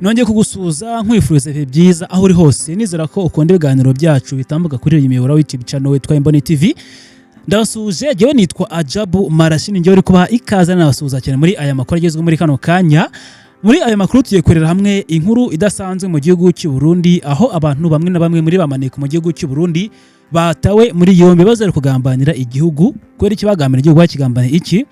nongeye kugusuza nkwifuriza ibihe byiza aho uri hose nizera ko ukunda ibiganiro byacu bitambuka kuri iyi miyoboro YouTube channel witwa Imboni TV. Ndabasuje jewe nitwa Ajabu Marashini ngiye uri kubaha ikaze n'abasuza cyane muri aya makuru agezwe muri kano kanya. Muri aya makuru tugiye kurera hamwe inkuru idasanzwe mu gihugu cy'u Burundi aho abantu bamwe na bamwe muri bamaneko mu gihugu cy'u Burundi batawe muri yombi bazari kugambanira igihugu. Kwera iki bagambana igihugu bakigambana iki?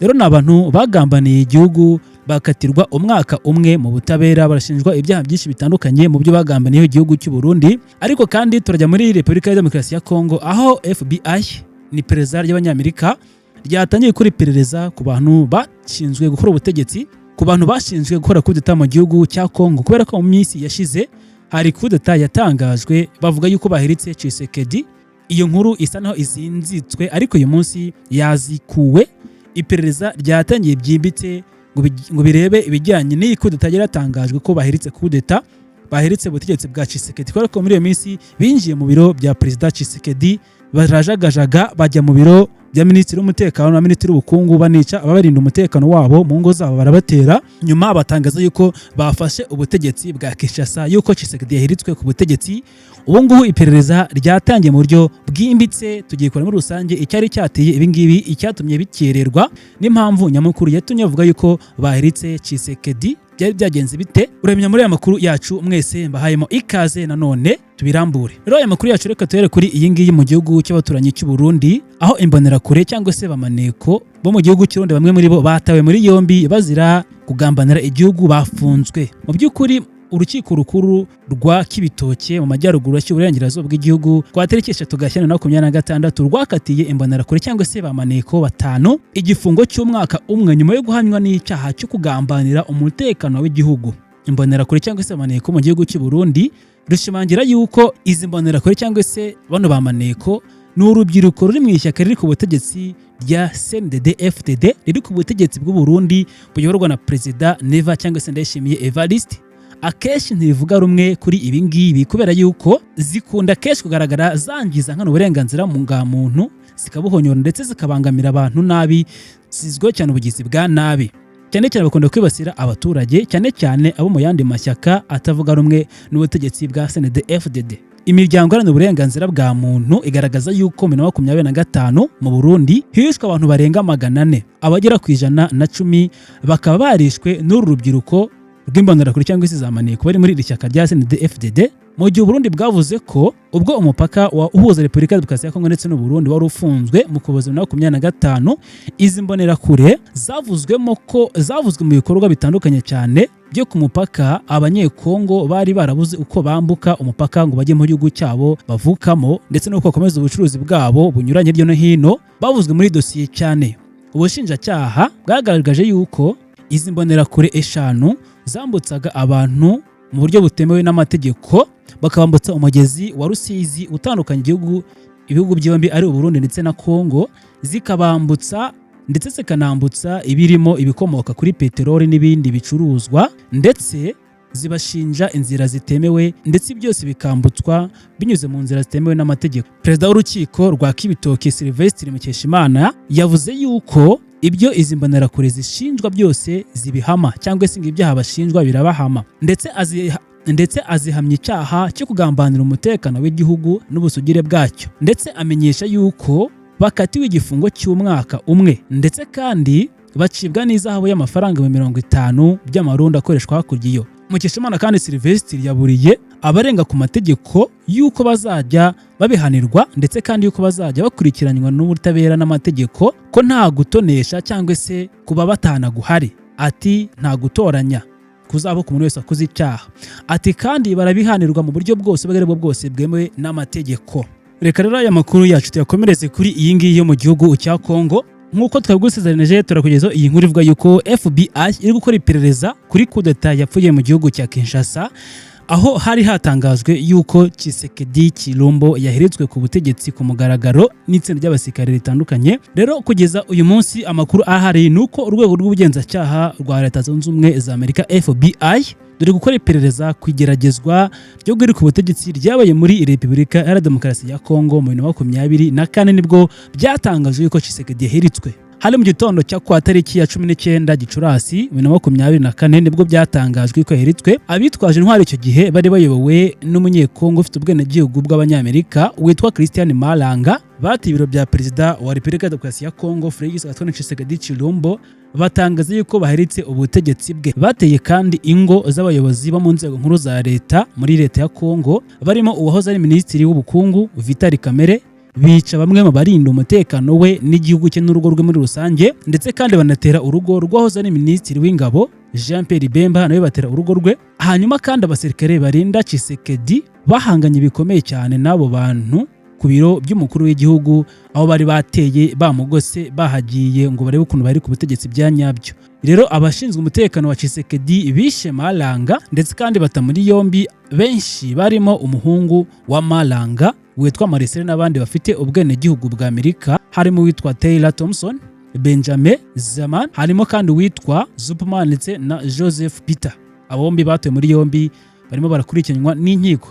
Rero n'abantu bagambaniye igihugu bakatirwa umwaka umwe mu butabera barashinjwa ibyaha byinshi bitandukanye mu byo bagambaniye igihugu cy'u Burundi. Ariko kandi turajya muri Repubulika ya Demokarasi ya Kongo aho FBI ni perezida ry'abanyamerika ryatangiye kuri perereza ku bantu bashinzwe gukora ubutegetsi, ku bantu bashinzwe gukora kudeta mu gihugu cya Kongo, kubera ko mu minsi yashize hari kudeta yatangajwe bavuga yuko bahiritse Tshisekedi. Iyo nkuru isa naho izinzitswe ariko uyu munsi yazikuwe. Iperereza ryatangiye byimbitse ngo birebe ibijyanye n'iyi kudeta yaratangajwe ko bahiritse kudeta, bahiritse ubutegetsi bwa Tshisekedi. Kubera ko muri iyo minsi binjiye mu biro bya perezida Tshisekedi barajagajaga bajya mu biro bya minisitiri w'umutekano na minisitiri w'ubukungu banica ababarinda umutekano wabo mu ngo zabo barabatera. Nyuma batangaza yuko bafashe ubutegetsi bwa Kinshasa, yuko Tshisekedi yahiritswe ku butegetsi. Ubu ngubu iperereza ryatangiye mu buryo bwimbitse. Tugiye kureba muri rusange icyari cyateye ibingibi, icyatumye bikererwa n'impamvu nyamukuru yatumye avuga yuko bahiritse Tshisekedi. Byari byagenze bite? Uremenya muri aya makuru yacu mwese mbahayemo ikaze nanone tubirambure. Rero aya makuru yacu reka tuhere kuri iyi ngiyi mu gihugu cy'abaturanyi cy'u Burundi aho imbonerakure cyangwa se bamaneko bo mu gihugu cy'Urundi bamwe muri bo batawe muri yombi bazira kugambanira igihugu, bafunzwe. Mu by'ukuri urukiko rukuru rwa Kibitoke mu majyaruguru y'uburengerazuba bw'igihugu kwa tariki 3 Gashyantare 2026 rwakatiye imbonerakure cyangwa se bamaneko batanu igifungo cy'umwaka umwe nyuma yo guhamywa n'icyaha cyo kugambanira umutekano w'igihugu. Imbonerakure cyangwa se bamaneko mu gihugu cy'u Burundi rushimangira yuko izi mbonerakure cyangwa se bano bamaneko ni urubyiruko ruri mu ishyaka riri ku butegetsi rya CNDD-FDD riri ku butegetsi bw'u Burundi buyoborwa na Perezida Neva cyangwa se Ndayishimiye Evariste. Akenshi ntibivuga rumwe kuri ibi ngibi kubera yuko zikunda kenshi kugaragara zangiza nkano uburenganzira mu bwa muntu, zikabuhonyora ndetse zikabangamira abantu nabi, zizwiho cyane ubugizi bwa nabi. Cyane cyane bakunda kwibasira abaturage, cyane cyane abo mu yandi mashyaka atavuga rumwe n'ubutegetsi bwa CNDD-FDD. Imiryango iharanira uburenganzira bwa muntu igaragaza yuko 2025 mu Burundi hishwe abantu barenga 400, abagera ku 110 bakaba barishwe n'uru rubyiruko rw'imbonerakure cyangwa se zamaneko bari muri iri shyaka rya CNDD-FDD. Mu gihe Burundi bwavuze ko ubwo umupaka uhuza Repubulika ya Demokarasi ya Kongo ndetse n'u Burundi wari ufunzwe mu Ukuboza 2025, izi mbonerakure zavuzwe mu bikorwa bitandukanye cyane byo ku mupaka. Abanyekongo bari barabuze uko bambuka umupaka ngo bajye mu gihugu cyabo bavukamo ndetse no gukomeza ubucuruzi bwabo bunyuranye hirya no hino, bavuzwe muri dosiye cyane. Ubushinjacyaha bwagaragaje yuko izi mbonerakure 5 zambutsaga abantu mu buryo butemewe n'amategeko, bakabambutsa umugezi wa Rusizi utandukanye ibihugu byombi ari u Burundi ndetse na Kongo, zikabambutsa ndetse zikanambutsa ibirimo ibikomoka kuri peteroli n'ibindi bicuruzwa, ndetse zibashinja inzira zitemewe ndetse byose bikambutswa binyuze mu nzira zitemewe n'amategeko. Perezida w'urukiko rwa Kibitoke Sylvestre Mukeshimana yavuze yuko ibyo izi mbonerakure zishinjwa byose zibihama cyangwa se ibyaha bashinjwa birabahama, ndetse azihamya icyaha cyo kugambanira umutekano w'igihugu n'ubusugire bwacyo, ndetse amenyesha yuko bakatiwe igifungo cy'umwaka umwe ndetse kandi bacibwa n'izahabu y'amafaranga 50 by'amarundi akoreshwa hakurya iyo. Mukeshimana kandi Sylvestre yaburiye abarenga ku mategeko yuko bazajya babihanirwa ndetse kandi yuko bazajya bakurikiranywa n'ubutabera n'amategeko, ko nta gutonesha cyangwa se kuba batana guhari. Ati nta gutoranya kuzaba ku muntu wese akoze icyaha. Ati kandi barabihanirwa mu buryo bwose bw'aribwo bwose bwemewe n'amategeko. Reka rero aya makuru yacu tuyakomereze kuri iyi ngiyi yo mu gihugu cya Kongo. Nk'uko twabigusezeranije turakugezaho iyi nkuru ivuga yuko FBI iri gukora iperereza kuri kudeta yapfuye mu gihugu cya Kinshasa, aho hari hatangajwe yuko Tshisekedi Chilombo yahiritswe ku butegetsi ku mugaragaro n'itsinda ry'abasirikare ritandukanye. Rero kugeza uyu munsi amakuru ahari nuko urwego rw'ubugenzacyaha rwa Leta Zunze Ubumwe za Amerika FBI dore gukora iperereza ku igeragezwa ryo guhirika ubutegetsi ryabaye muri Repubulika ya Demokarasi ya Kongo mu 2024 nibwo byatangajwe yuko Tshisekedi yahiritswe. hari mu gitondo cya kwa tariki ya 19 Gicurasi 2024 nibwo byatangajwe ko yahiritwe. Abitwaje intwari icyo gihe bari bayobowe n'umunyekongo ufite ubwenegihugu bw'abanyamerika witwa Christian Malanga, bati ibiro bya perezida wa Repubulika ya Demokarasi ya Kongo Félix Antoine Tshisekedi Tshilombo batangaza yuko bahiritse ubutegetsi bwe. Bateye kandi ingo z'abayobozi bo mu nzego nkuru za leta muri leta ya Kongo, barimo uwahoze ari minisitiri w'ubukungu Vital Kamerhe, bica bamwe mu barinda umutekano we n'igihugu cye n'urugo rwe muri rusange, ndetse kandi banatera urugo rw'uwahoze ari minisitiri w'ingabo Jean Pierre Bemba, nawe batera urugo rwe. Hanyuma kandi abasirikare barinda Tshisekedi bahanganye bikomeye cyane n'abo bantu ku biro by'umukuru w'igihugu, aho bari bateye bamugose bahagiye ngo barebe ukuntu bari ku butegetsi bya nyabyo. Rero abashinzwe umutekano wa Tshisekedi bishe Malanga, ndetse kandi bata muri yombi benshi barimo umuhungu wa Malanga witwa Marcel n'abandi bafite ubwenegihugu bwa Amerika, harimo witwa Taylor Thompson, Benjamin Zaman, harimo kandi witwa Zupman ndetse na Joseph Peter. Abombi batuye muri yombi barimo barakurikiranwa n'inkiko.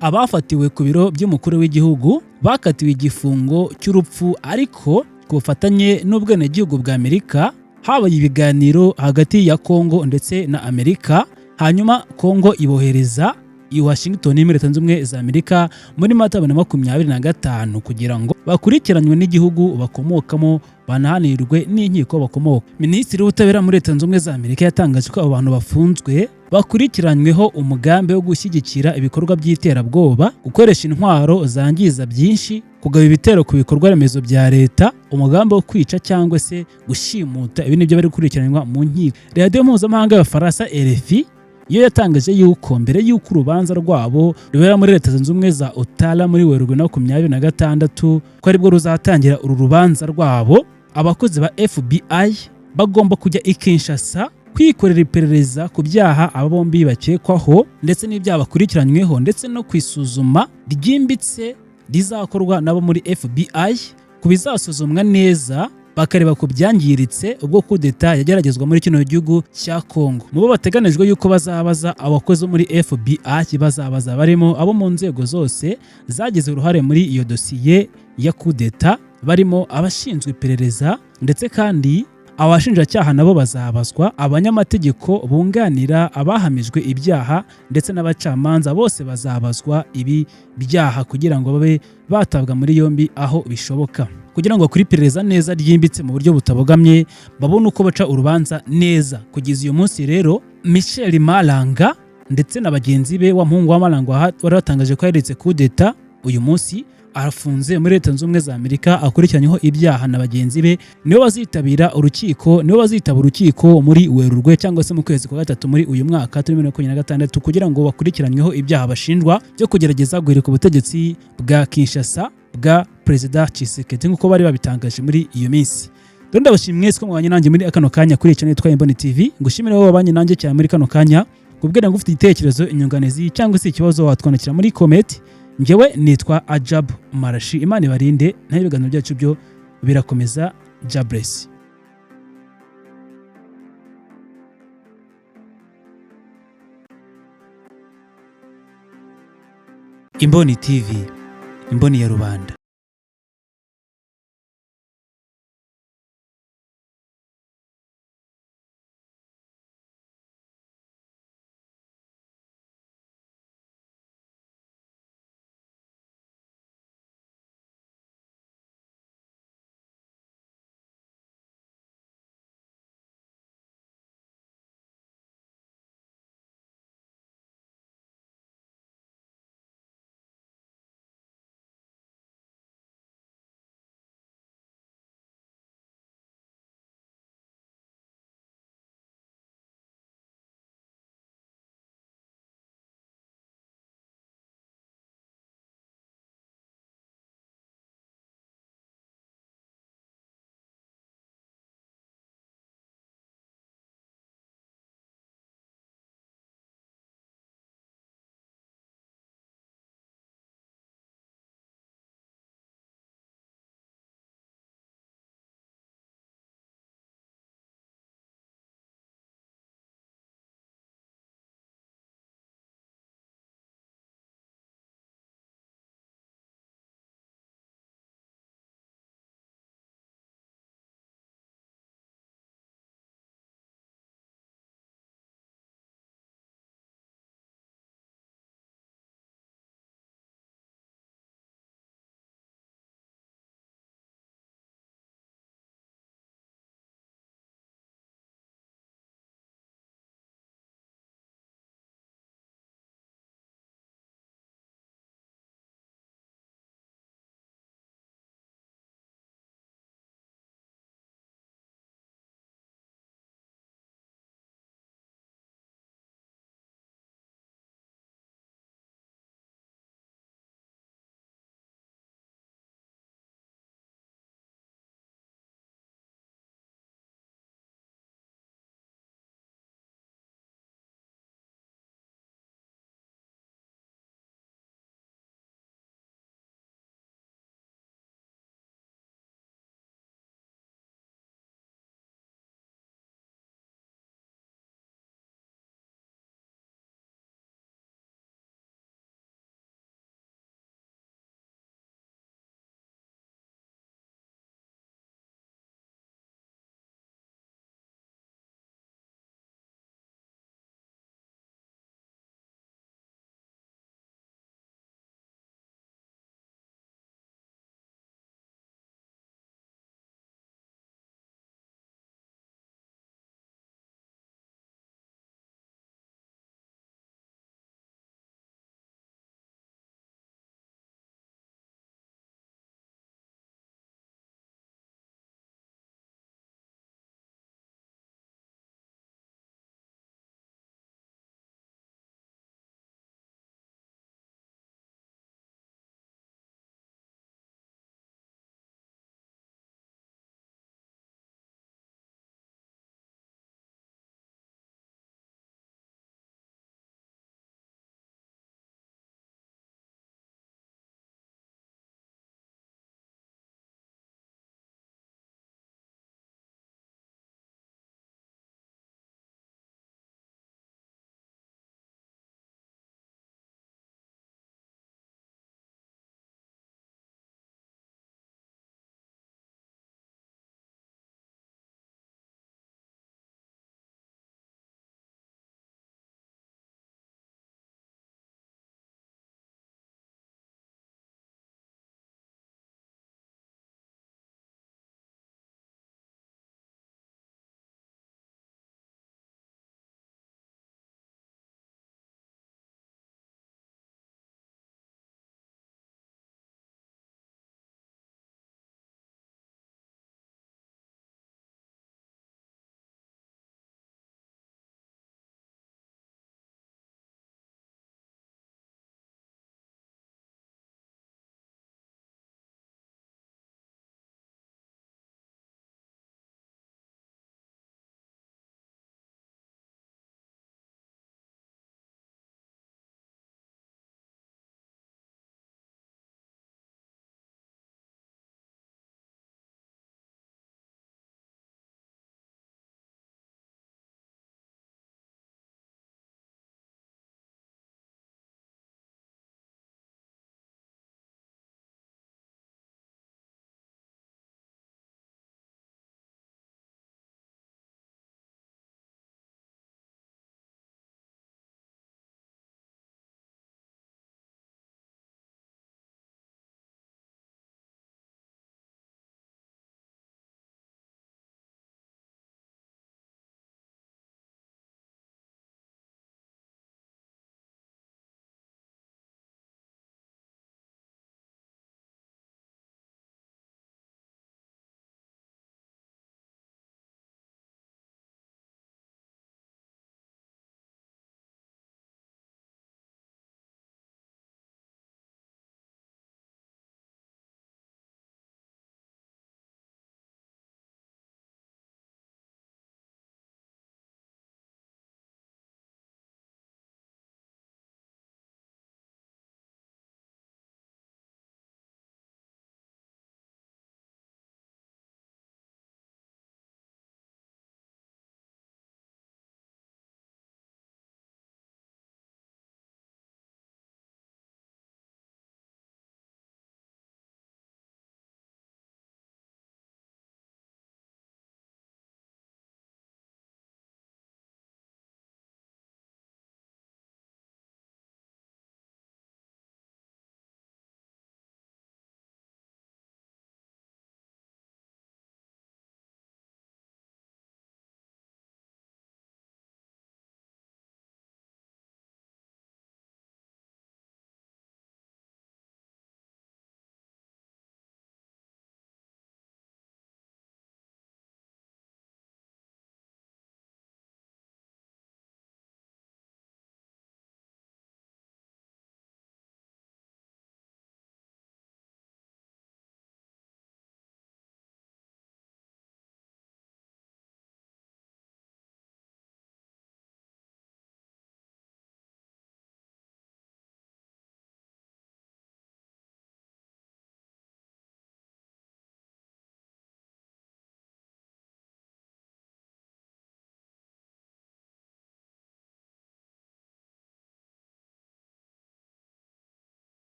Abafatiwe ku biro by'umukuru w'igihugu bakatiwe igifungo cy'urupfu, ariko ku bufatanye n'ubwenegihugu bwa Amerika habaye ibiganiro hagati ya Kongo ndetse na Amerika. Hanyuma Kongo ibohereza i Washington muri Leta Zunze Ubumwe za Amerika muri Mata 2025 kugira ngo bakurikiranywe n'igihugu bakomokamo banahanirwe n'inkiko bakomoka. Minisitiri w'ubutabera muri Leta Zunze Ubumwe za Amerika yatangaje ko abo bantu bafunzwe bakurikiranyweho umugambi wo gushyigikira ibikorwa by'iterabwoba, gukoresha intwaro zangiza byinshi, kugaba ibitero ku bikorwa remezo bya leta, umugambi wo kwica cyangwa se gushimuta. Ibi nibyo bari gukurikiranywa mu nkiko. Radio mpuzamahanga y'Abafaransa RFI iyo yatangaje yuko mbere y'uko urubanza rwabo rubera muri Leta Zunze Ubumwe za Ottawa muri Werurwe 2026 ko aribwo ruzatangira uru rubanza rwabo, abakozi ba FBI bagomba kujya i Kinshasa kwikorera iperereza ku byaha aba bombi bakekwaho ndetse n'ibyaha bakurikiranyweho, ndetse no kwisuzuma ryimbitse rizakorwa nabo muri FBI ku bizasuzumwa neza bakareba ku byangiritse ubwo kudeta yageragezwa muri kino gihugu cya Kongo. Mu bo bateganijwe yuko bazabaza abakozi muri FBI bazabaza barimo abo mu nzego zose zagize uruhare muri iyo dosiye ya kudeta, barimo abashinzwe iperereza, ndetse kandi abashinjacyaha nabo bazabazwa, abanyamategeko bunganira abahamijwe ibyaha, ndetse n'abacamanza bose bazabazwa ibi byaha kugira ngo babe batabwa muri yombi aho bishoboka, kugira ngo bakore iperereza neza ryimbitse mu buryo butabogamye, babone uko baca urubanza neza. Kugeza uyu munsi rero Michel Malanga ndetse na bagenzi be wa muhungu wa Malanga wari watangaje ko yaheretse kudeta, uyu munsi arafunze muri Leta Zunze Ubumwe za Amerika akurikiranyweho ibyaha na bagenzi be. Niwe bazitaba urukiko muri Werurwe cyangwa se mu kwezi kwa gatatu muri uyu mwaka 2026 kugira ngo bakurikiranyweho ibyaha bashinjwa byo kugerageza guhirika ubutegetsi bwa Kinshasa bwa Perezida Tshisekedi nk'uko bari babitangaje muri iyo minsi. Dore ndabashimye mwese ko mwabanye nanjye muri kano kanya kuri channel Twaimboni TV. Ngushimire wowe wabanye nanjye cyane muri kano kanya. Kubwira ngo ufite igitekerezo, inyunganizi cyangwa se ikibazo watwandikira muri comment. Njyewe nitwa Ajab Marashi. Imana ibarinde, naho ibiganiro byacu byo birakomeza. Jabless. Imboni TV, imboni ya rubanda.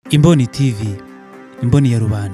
Imboni TV, imboni ya rubanda.